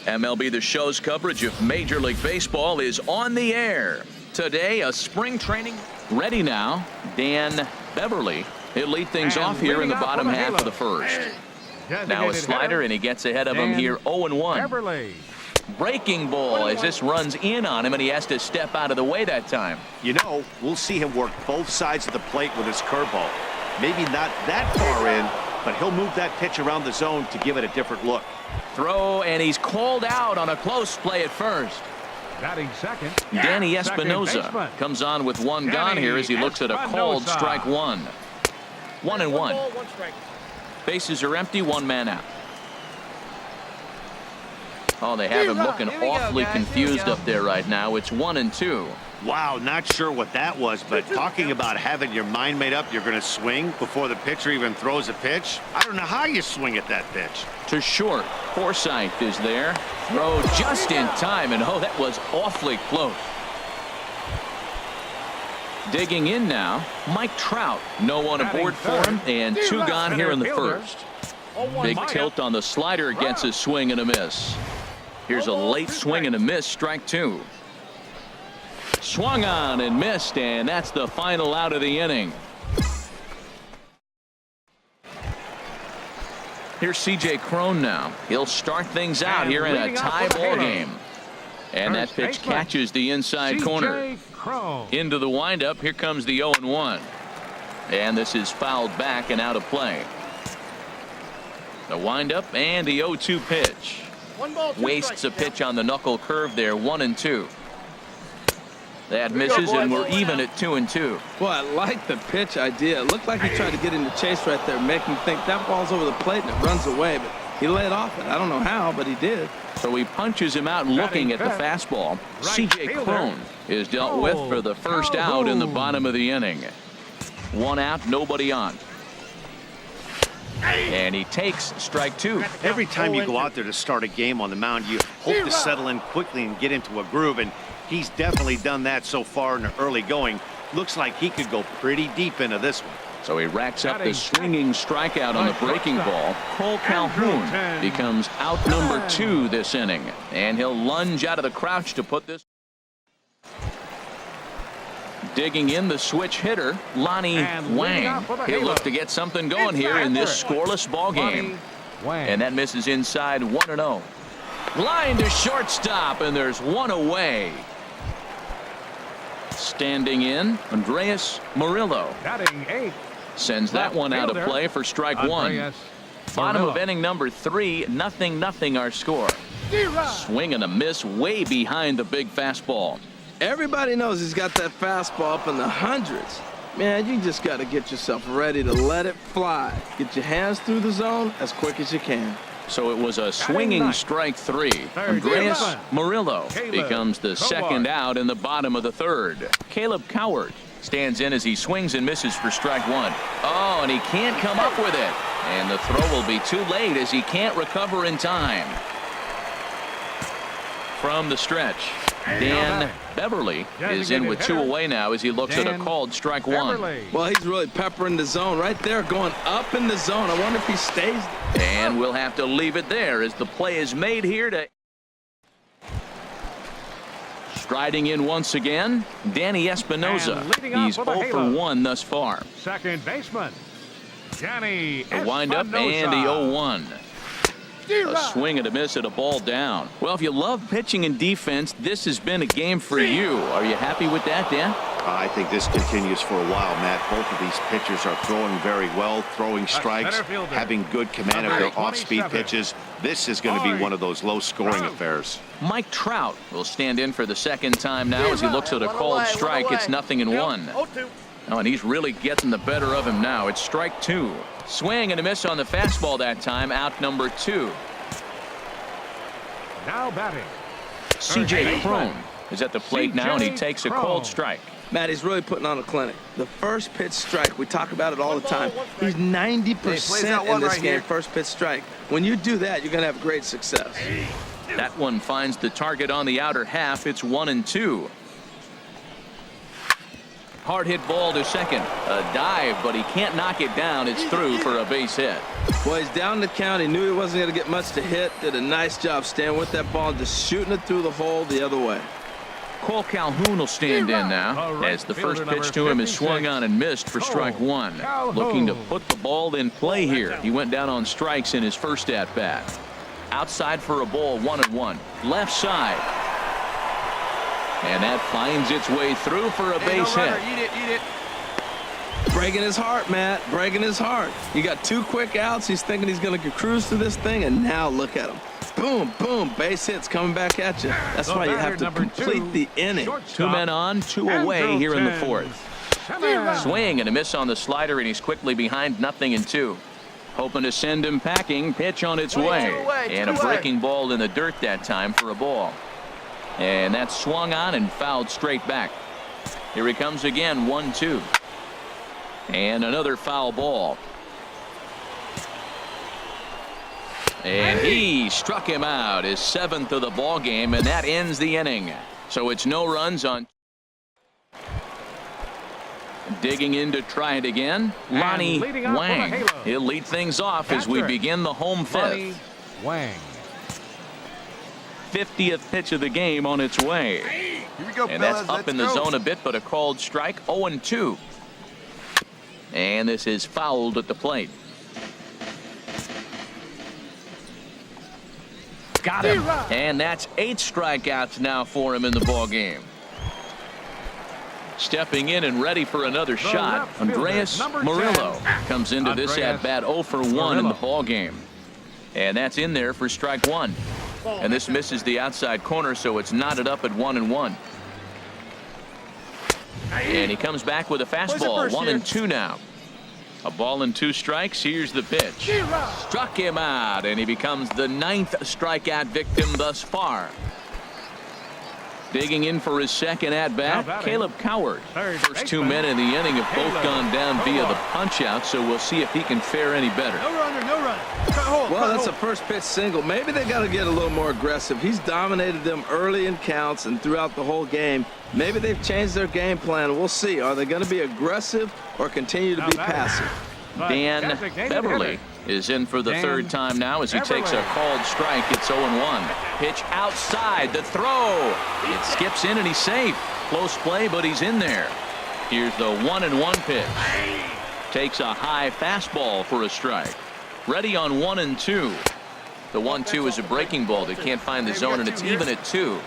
MLB The Show's coverage of Major League Baseball is on the air. Today, a spring training. Ready now, Dan Beverly. He'll lead things off here in the bottom half of the first. Now a slider, and he gets ahead of him here 0-1. Breaking ball as this runs in on him, and he has to step out of the way that time. You know, we'll see him work both sides of the plate with his curveball. Maybe not that far in, but he'll move that pitch around the zone to give it a different look. Throw, and he's called out on a close play at first. Batting second. Danny Espinosa comes on with one gone here as he looks at a called strike one. 1-1. Bases are empty, one man out. Oh, they have him looking awfully confused up there right now. It's 1-2. Wow, not sure what that was, but talking about having your mind made up you're going to swing before the pitcher even throws a pitch. I don't know how you swing at that pitch. To short. Forsythe is there. Throw just in time, and oh, that was awfully close. Digging in now, Mike Trout. No one aboard for him, and two gone here in the first. Big tilt on the slider, gets a swing and a miss. Here's a late swing and a miss, strike two. Swung on and missed, and that's the final out of the inning. Here's C.J. Cron now. He'll start things out here in a tie ball game. And that pitch catches the inside corner. Into the windup. Here comes the 0-1. And this is fouled back and out of play. The windup and the 0-2 pitch. Wastes a pitch on the knuckle curve there. 1-2. That misses, and we're even at 2-2. Well, I like the pitch idea. It looked like he tried to get in the chase right there, make him think that ball's over the plate and it runs away, but he let off it. I don't know how, but he did. So he punches him out looking at the fastball. C.J. Cron is dealt with for the first out in the bottom of the inning. One out, nobody on. And he takes strike two. Every time you go out there to start a game on the mound, you hope to settle in quickly and get into a groove, and he's definitely done that so far in the early going. Looks like he could go pretty deep into this one. So he racks up the swinging strikeout on the breaking ball. Cole Calhoun becomes out number 2 this inning, and he'll lunge out of the crouch to put this. Digging in, the switch hitter, Lonnie Wang. He'll look to get something going here in this scoreless ball game. And that misses inside, 1-0. Line to shortstop, and there's one away. Standing in, Andreas Murillo. Sends that one out of play for strike one. Bottom of inning number 3, 0-0 our score. Swing and a miss way behind the big fastball. Everybody knows he's got that fastball up in the hundreds. Man, you just got to get yourself ready to let it fly. Get your hands through the zone as quick as you can. So it was a swinging strike 3. Andreas Murillo becomes the second out in the bottom of the third. Caleb Coward stands in as he swings and misses for strike 1. Oh, and he can't come up with it. And the throw will be too late as he can't recover in time. From the stretch, Dan Beverly is in with 2 away now as he looks at a called strike 1. Well, he's really peppering the zone right there, going up in the zone. I wonder if he stays. And we'll have to leave it there as the play is made here to. Striding in once again, Danny Espinosa. He's 0 for 1 thus far. Second baseman, Danny The windup and the 0-1. A swing and a miss at a ball down. Well, if you love pitching and defense, this has been a game for you. Are you happy with that, Dan? I think this continues for a while, Matt. Both of these pitchers are throwing very well, throwing strikes, having good command of their off-speed pitches. This is going to be one of those low-scoring affairs. Mike Trout will stand in for the second time now as he looks at a called strike. It's 0-1. Oh, and he's really getting the better of him now. It's strike 2. Swing and a miss on the fastball that time. Out number 2. Now batting, C.J. Cron is at the plate now, and he takes a called strike. Matt, he's really putting on a clinic. The first pitch strike, we talk about it all the time. He's 90% in this game, first pitch strike. When you do that, you're going to have great success. That one finds the target on the outer half. It's 1-2. Hard hit ball to second. A dive, but he can't knock it down. It's through for a base hit. Well, he's down the count. He knew he wasn't going to get much to hit. Did a nice job staying with that ball, just shooting it through the hole the other way. Cole Calhoun will stand in now as the first pitch to him is swung on and missed for strike one. Looking to put the ball in play here. He went down on strikes in his first at-bat. Outside for a ball, 1-1. Left side. And that finds its way through for a base hit. Eat it. Breaking his heart, Matt. Breaking his heart. You got 2 quick outs. He's thinking he's going to cruise through this thing, and now look at him. Boom, boom, base hits coming back at you. That's why you have to complete the inning. 2 men on, 2 away here in the fourth. Swing and a miss on the slider, and he's quickly behind 0-2. Hoping to send him packing. Pitch on its way. And a breaking ball in the dirt that time for a ball. And that's swung on and fouled straight back. Here he comes again, 1-2. And another foul ball. And he struck him out, his 7th of the ball game, and that ends the inning. So it's no runs on. Digging in to try it again, Lonnie Wang. He'll lead things off as we begin the home fifth. Wang. 50th pitch of the game on its way. Here we go, And fellas. that's up Let's in the go. zone a bit, but a called strike, 0-2. And this is fouled at the plate. Got him. And that's 8 strikeouts now for him in the ball game. Stepping in and ready for another shot, Andreas Murillo comes into this at bat 0 for 1 in the ball game. And that's in there for strike 1. And this misses the outside corner, so it's knotted up at 1-1. And he comes back with a fastball, 1-2 now. A ball and 2 strikes. Here's the pitch. Struck him out, and he becomes the 9th strikeout victim thus far. Digging in for his second at-bat, Caleb Coward. First 2 men in the inning have both gone down via the punch-out, so we'll see if he can fare any better. No runner. Well, that's a first pitch single. Maybe they got to get a little more aggressive. He's dominated them early in counts and throughout the whole game. Maybe they've changed their game plan. We'll see. Are they going to be aggressive or continue to be passive? Dan Beverly is in for the 3rd time now as he takes a called strike. It's 0-1. Pitch outside, the throw. It skips in and he's safe. Close play, but he's in there. Here's the 1-1 pitch. Takes a high fastball for a strike. Ready on 1-2. The 1-2 is a breaking ball that can't find the zone, and it's even at 2.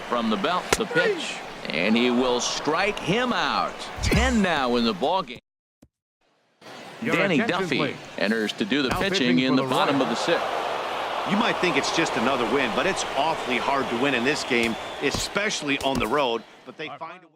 From the belt, the pitch, and he will strike him out. 10 now in the ball game. Danny Duffy enters to do the pitching in the bottom of the 6th. You might think it's just another win, but it's awfully hard to win in this game, especially on the road. But they find a way.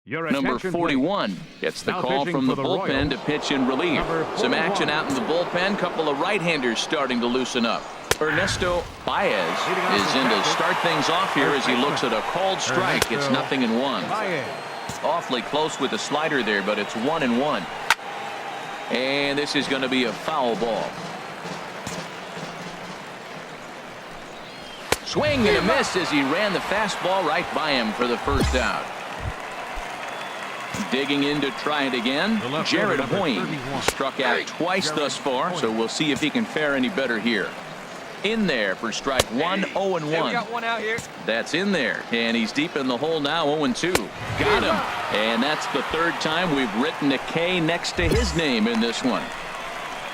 Number 41 gets the call from the bullpen to pitch in relief. Some action out in the bullpen. Couple of right-handers starting to loosen up. Ernesto Baez is in to start things off here as he looks at a called strike. It's 0-1. Awfully close with the slider there, but it's 1-1. And this is going to be a foul ball. Swing and a miss as he ran the fastball right by him for the first out. Digging in to try it again, Jared Hoying struck out twice thus far, so we'll see if he can fare any better here. In there for strike one, 0-1. We got one out here. That's in there, and he's deep in the hole now, 0-2. Got him, and that's the third time we've written a K next to his name in this one.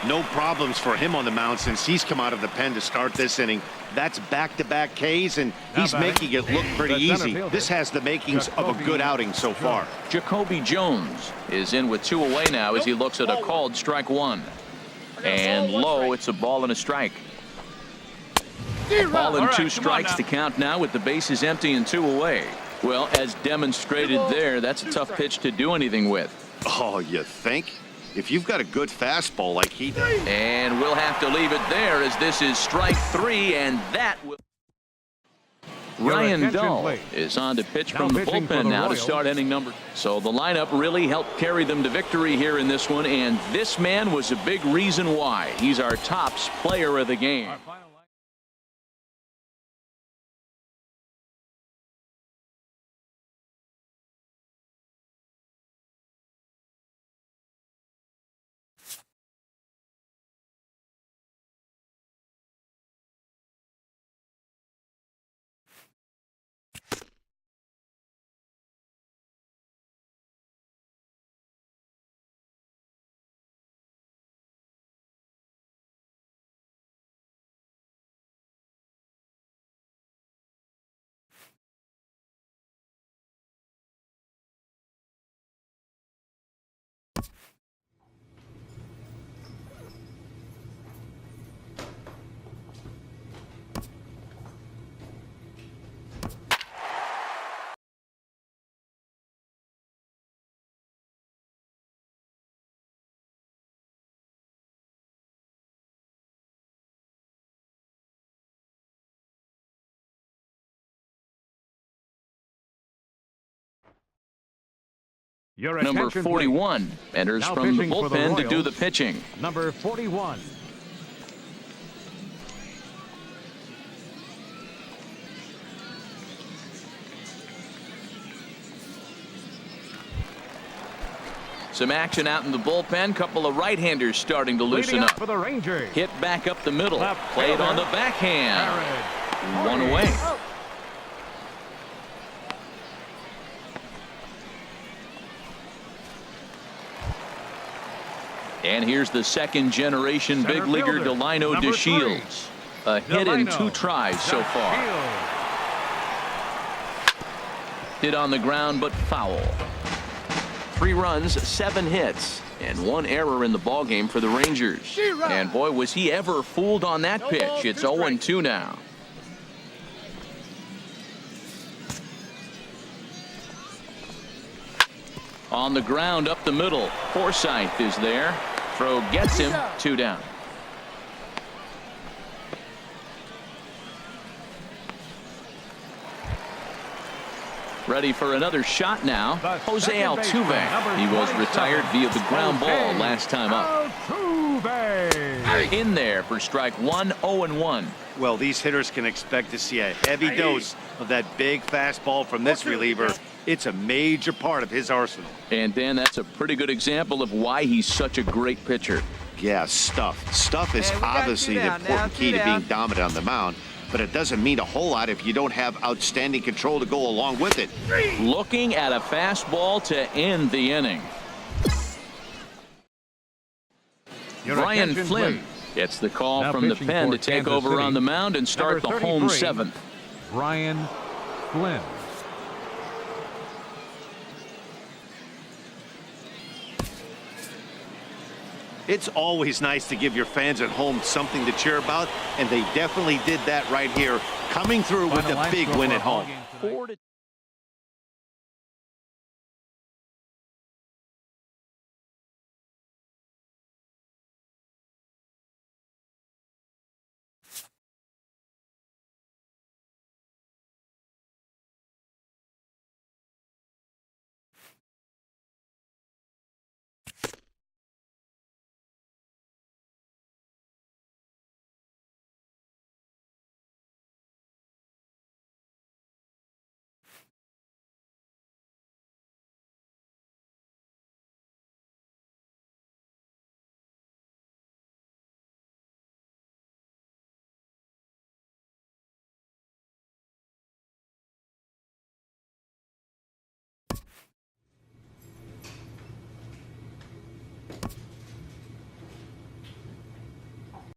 No problems for him on the mound since he's come out of the pen to start this inning. That's back-to-back Ks, and he's making it look pretty easy. This has the makings of a good outing so far. Jacoby Jones is in with 2 away now as he looks at a called strike 1. And low, it's a ball and a strike. Ball and 2 strikes to count now with the bases empty and 2 away. Well, as demonstrated there, that's a tough pitch to do anything with. Oh, you think? If you've got a good fastball like he does. And we'll have to leave it there as this is strike 3, and that will. Ryan Dull is on to pitch from the bullpen now to start inning number. So the lineup really helped carry them to victory here in this one, and this man was a big reason why. He's our tops player of the game. Number 41 enters from the bullpen to do the pitching. Number 41. Some action out in the bullpen. Couple of right-handers starting to loosen up. For the Rangers. Hit back up the middle. Played on the backhand. 1 away. And here's the second-generation big leaguer Delino DeShields. A hit in 2 tries so far. Hit on the ground, but foul. 3 runs, 7 hits, and 1 error in the ballgame for the Rangers. And boy, was he ever fooled on that pitch. It's 0-2 now. On the ground up the middle. Forsythe is there. Throw gets him. 2 down. Ready for another shot now. Jose Altuve. He was retired via the ground ball last time up. In there for strike 1, 0-1. Well, these hitters can expect to see a heavy dose of that big fastball from this reliever. It's a major part of his arsenal. And Dan, that's a pretty good example of why he's such a great pitcher. Yeah, stuff. Stuff is obviously the important key to being dominant on the mound, but it doesn't mean a whole lot if you don't have outstanding control to go along with it. Looking at a fastball to end the inning. Brian Flynn gets the call from the pen to take over on the mound and start the home 7th. Brian Flynn. It's always nice to give your fans at home something to cheer about, and they definitely did that right here, coming through with a big win at home.